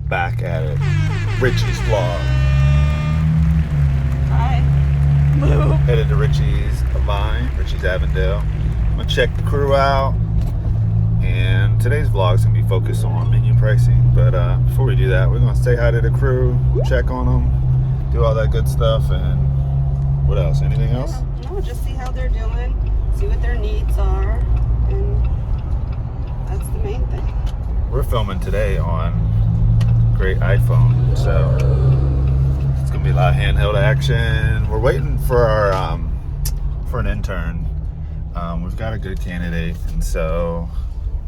back at it. Richie's vlog. Hi. Headed to Richie's Avondale. I'm gonna check the crew out. And today's vlog is gonna be focused on menu pricing. But before we do that, we're gonna say hi to the crew, check on them, do all that good stuff. And what else? Anything else? No, just see how they're doing, see what their needs are, and that's the main thing. We're filming today on great iPhone, so it's gonna be a lot of handheld action. We're waiting for our for an intern. We've got a good candidate, and so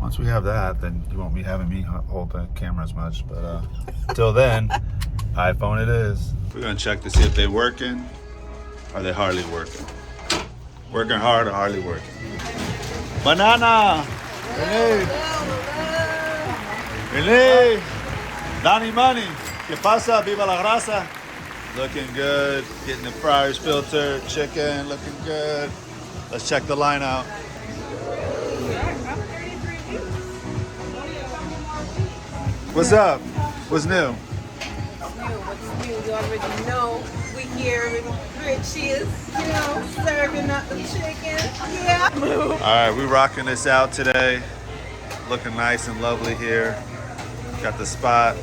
once we have that, then you won't be having me hold the camera as much. But until then, iPhone it is. We're gonna check to see if they're working. Or they hardly working? Working hard or hardly working? Banana! Renee! Donnie Money! ¿Qué pasa? Viva la grasa! Looking good. Getting the fryers filtered. Chicken looking good. Let's check the line out. What's up? What's new? What's new? You already know. We here with Richie, serving up the chicken. Yeah. All right, we rocking this out today. Looking nice and lovely here. Got the spot.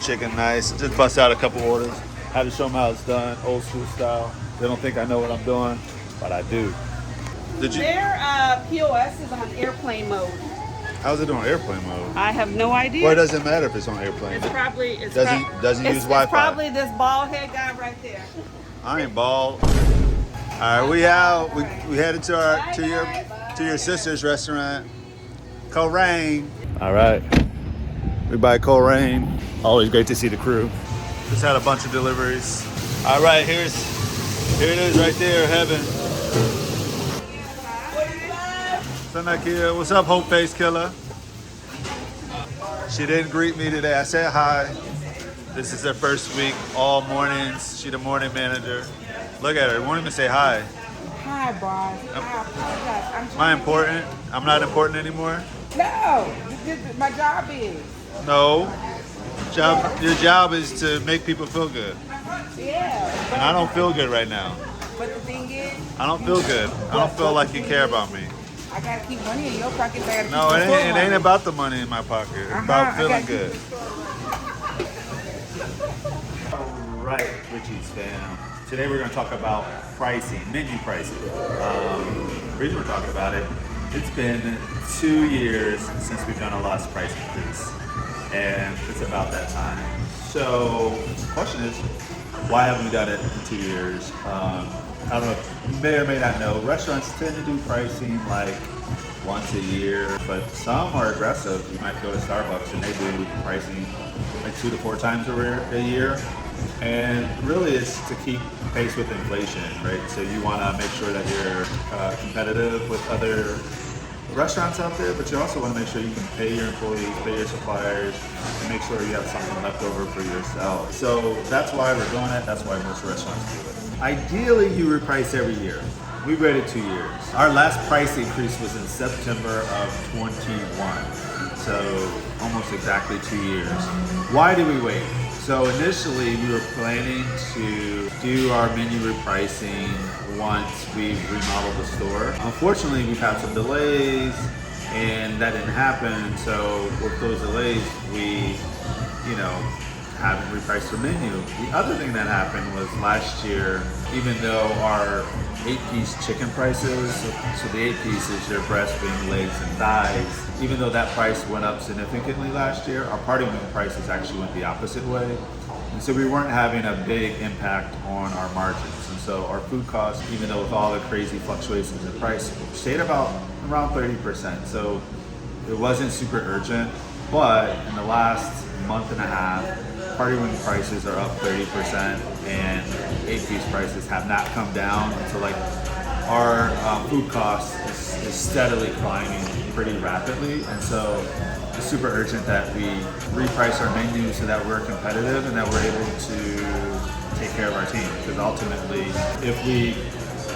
Chicken nice. Just bust out a couple orders. Had to show them how it's done, old school style. They don't think I know what I'm doing, but I do. Did you? Their POS is on airplane mode. How's it doing airplane mode? I have no idea. Well, it doesn't matter if it's on airplane. It's probably doesn't use Wi-Fi. It's probably this bald head guy right there. I ain't bald. All right, we out. We headed to your sister's restaurant, Coleraine. All right, we by Coleraine. Always great to see the crew. Just had a bunch of deliveries. All right, here it is right there, heaven. Sanakia, what's up, Hope Face Killer? She didn't greet me today. I said hi. This is her first week, all mornings. She the morning manager. Look at her. Won't even say hi. Hi, boss. I apologize. Am I important? I'm not important anymore? No, my job is. No. Your job is to make people feel good. Yeah. And I don't feel good right now. But the thing is, I don't feel good. I don't feel like you care about me. I gotta keep money in your pocket. No, it ain't about the money in my pocket. It's about feeling good. All right, Richie's fam. Today we're going to talk about pricing, menu pricing. The reason we're talking about it, it's been 2 years since we've done a last price increase, and it's about that time. So the question is, why haven't we done it in 2 years? I don't know if you may or may not know, restaurants tend to do pricing like once a year, but some are aggressive. You might go to Starbucks and they do pricing like 2 to 4 times a year. And really it's to keep pace with inflation, right? So you want to make sure that you're competitive with other restaurants out there, but you also want to make sure you can pay your employees, pay your suppliers, and make sure you have something left over for yourself. So that's why we're doing it. That's why most restaurants do it. Ideally, you reprice every year. We waited 2 years. Our last price increase was in September of 21. So almost exactly 2 years. Why did we wait? So initially we were planning to do our menu repricing once we remodeled the store. Unfortunately, we've had some delays and that didn't happen. So with those delays, we, haven't repriced our menu. The other thing that happened was last year, even though our 8-piece chicken prices, so the 8-piece is your breast, wing, legs, and thighs, even though that price went up significantly last year, our party wing prices actually went the opposite way. And so we weren't having a big impact on our margins. And so our food costs, even though with all the crazy fluctuations in price, stayed around 30%. So it wasn't super urgent, but in the last month and a half, party wing prices are up 30% and 8-piece prices have not come down. So like our food cost is steadily climbing pretty rapidly. And so it's super urgent that we reprice our menu so that we're competitive and that we're able to take care of our team. Because ultimately, if we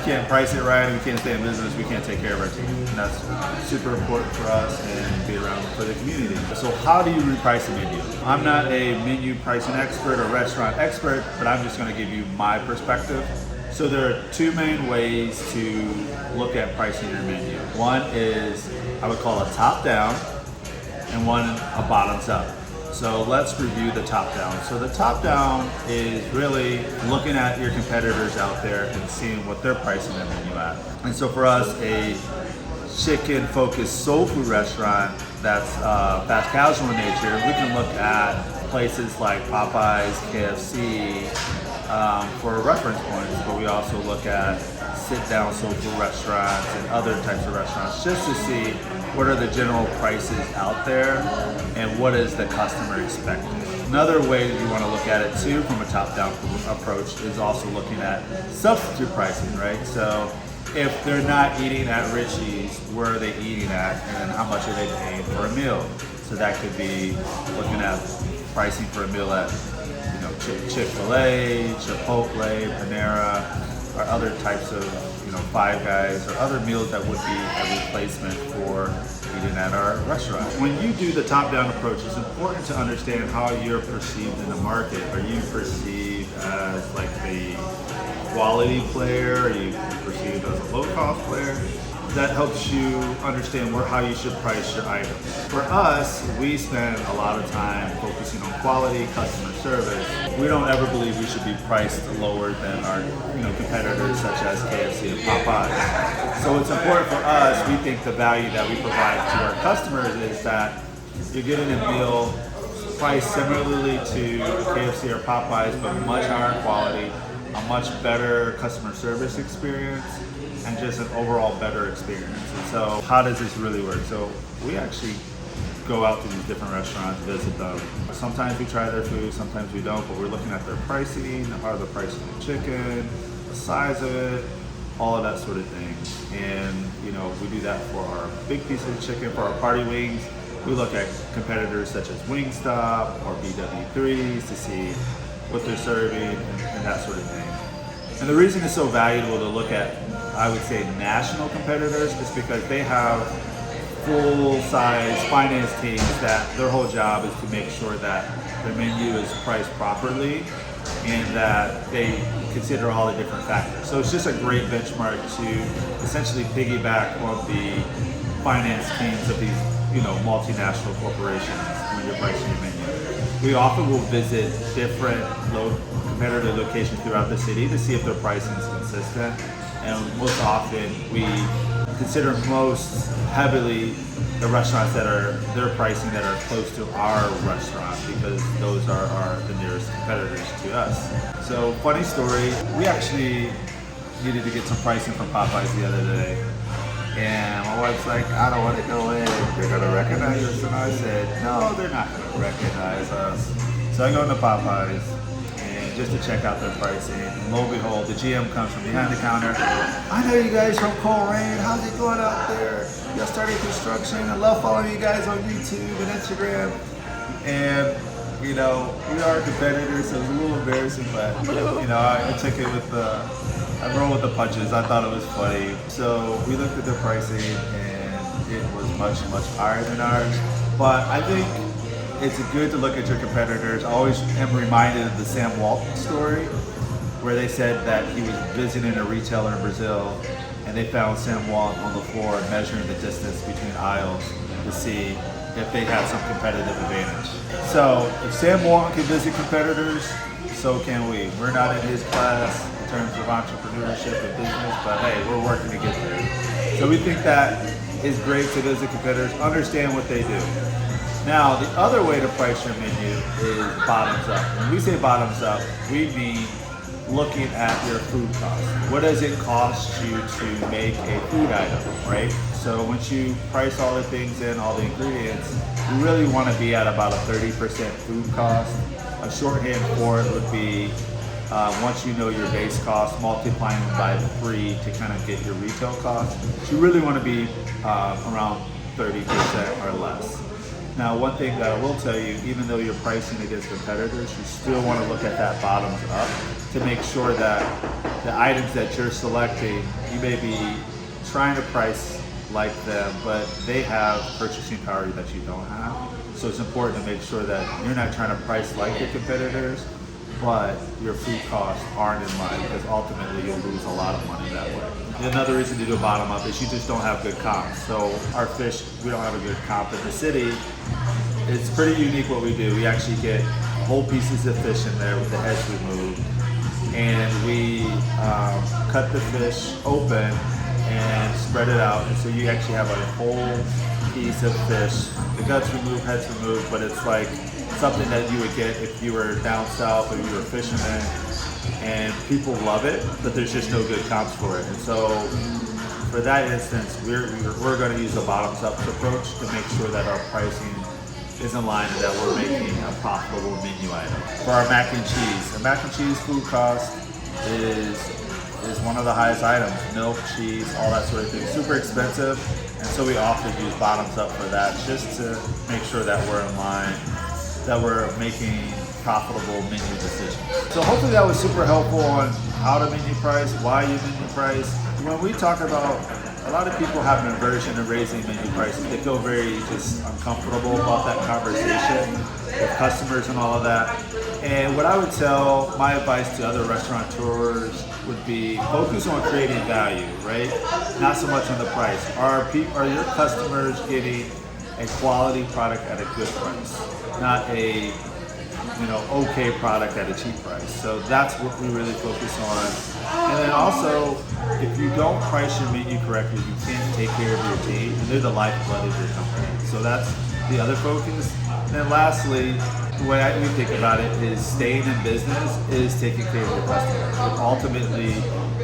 can't price it right and we can't stay in business, we can't take care of our team. And that's super important for us and be around for the community. So how do you reprice a menu? I'm not a menu pricing expert or restaurant expert, but I'm just gonna give you my perspective. So there are two main ways to look at pricing your menu. One is, I would call a top down, and one a bottoms up. So let's review the top down. So the top down is really looking at your competitors out there and seeing what they're pricing their menu at. And so for us, a chicken focused soul food restaurant that's fast casual in nature, we can look at places like Popeyes, KFC, for reference points, but we also look at sit-down soul food restaurants and other types of restaurants just to see what are the general prices out there and what is the customer expecting. Another way that you want to look at it too from a top-down approach is also looking at substitute pricing, right? So if they're not eating at Richie's, where are they eating at and how much are they paying for a meal? So that could be looking at pricing for a meal at Chick-fil-A, Chipotle, Panera, or other types of, Five Guys, or other meals that would be a replacement for eating at our restaurant. When you do the top-down approach, it's important to understand how you're perceived in the market. Are you perceived as like a quality player? Are you perceived as a low-cost player? That helps you understand how you should price your items. For us, we spend a lot of time focusing on quality, customer service. We don't ever believe we should be priced lower than our competitors such as KFC and Popeyes. So it's important for us, we think the value that we provide to our customers is that you're getting a meal priced similarly to KFC or Popeyes, but much higher quality, a much better customer service experience, and just an overall better experience. And so how does this really work? So we actually go out to these different restaurants, visit them. Sometimes we try their food, sometimes we don't, but we're looking at their pricing, how they're pricing the chicken, the size of it, all of that sort of thing. And we do that for our big piece of chicken, for our party wings. We look at competitors such as Wingstop or BW3s to see what they're serving and that sort of thing. And the reason it's so valuable to look at, I would say, national competitors is because they have full-size finance teams that their whole job is to make sure that their menu is priced properly and that they consider all the different factors. So it's just a great benchmark to essentially piggyback on the finance teams of these, multinational corporations when you're pricing your menu. We often will visit different competitor locations throughout the city to see if their pricing is consistent. And most often we consider most heavily the restaurants that are their pricing that are close to our restaurant because those are the nearest competitors to us. So funny story, we actually needed to get some pricing from Popeyes the other day. And my wife's like, I don't want to go in, they're gonna recognize us. And I said, no, they're not gonna recognize us. So I go into Popeyes just to check out their pricing. And lo and behold, the GM comes from behind the counter. I know you guys from Coleraine. How's it going out there? Y'all started construction. I love following you guys on YouTube and Instagram. And we are competitors, so it was a little embarrassing, but I took it I rolled with the punches. I thought it was funny. So we looked at their pricing and it was much, much higher than ours. But I think it's good to look at your competitors. I always am reminded of the Sam Walton story where they said that he was visiting a retailer in Brazil and they found Sam Walton on the floor measuring the distance between aisles to see if they had some competitive advantage. So if Sam Walton can visit competitors, so can we. We're not in his class in terms of entrepreneurship and business, but hey, we're working to get there. So we think that is great to visit competitors, understand what they do. Now, the other way to price your menu is bottoms up. When we say bottoms up, we mean looking at your food cost. What does it cost you to make a food item, right? So once you price all the things in, all the ingredients, you really want to be at about a 30% food cost. A shorthand for it would be once you know your base cost, multiplying by 3 to kind of get your retail cost. So you really want to be around 30% or less. Now, one thing that I will tell you, even though you're pricing against competitors, you still want to look at that bottoms up to make sure that the items that you're selecting, you may be trying to price like them, but they have purchasing power that you don't have. So it's important to make sure that you're not trying to price like your competitors, but your food costs aren't in line, because ultimately you'll lose a lot of money that way. Another reason to do a bottom up is you just don't have good comps. So our fish, we don't have a good comp in the city. It's pretty unique what we do. We actually get whole pieces of fish in there with the heads removed, and we cut the fish open and spread it out. And so you actually have a whole piece of fish, the guts removed, heads removed, but it's like something that you would get if you were down south or you were fishing in, and people love it, but there's just no good comps for it. And so for that instance, we're going to use a bottoms up approach to make sure that our pricing is in line and that we're making a profitable menu item. For our mac and cheese, the mac and cheese food cost is one of the highest items. Milk, cheese, all that sort of thing. Super expensive, and so we often use bottoms up for that, just to make sure that we're in line, that we're making profitable menu decisions. So hopefully that was super helpful on how to menu price, why you menu price. When we talk about, a lot of people have an aversion to raising menu prices. They feel very just uncomfortable about that conversation with customers and all of that. And what I would tell, my advice to other restaurateurs would be focus on creating value, right? Not so much on the price. Are your customers getting a quality product at a good price, not a okay product at a cheap price? So that's what we really focus on. And then also, if you don't price your menu correctly, you can't take care of your team, and they're the lifeblood of your company. So that's the other focus. And then lastly, the way we think about it is staying in business is taking care of your customers. If ultimately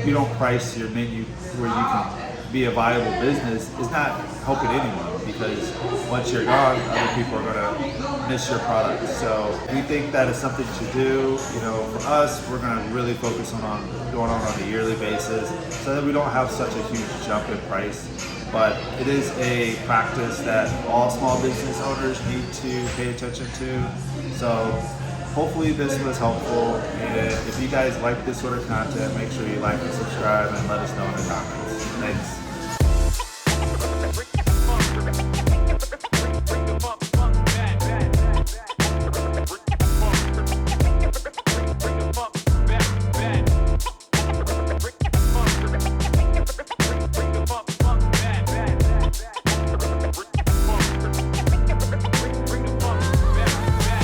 you don't price your menu where you can be a viable business, is not helping anyone, because once you're gone, other people are going to miss your product. So we think that is something to do. For us, we're going to really focus on going on a yearly basis so that we don't have such a huge jump in price. But it is a practice that all small business owners need to pay attention to. So hopefully this was helpful. And if you guys like this sort of content, make sure you like and subscribe and let us know in the comments.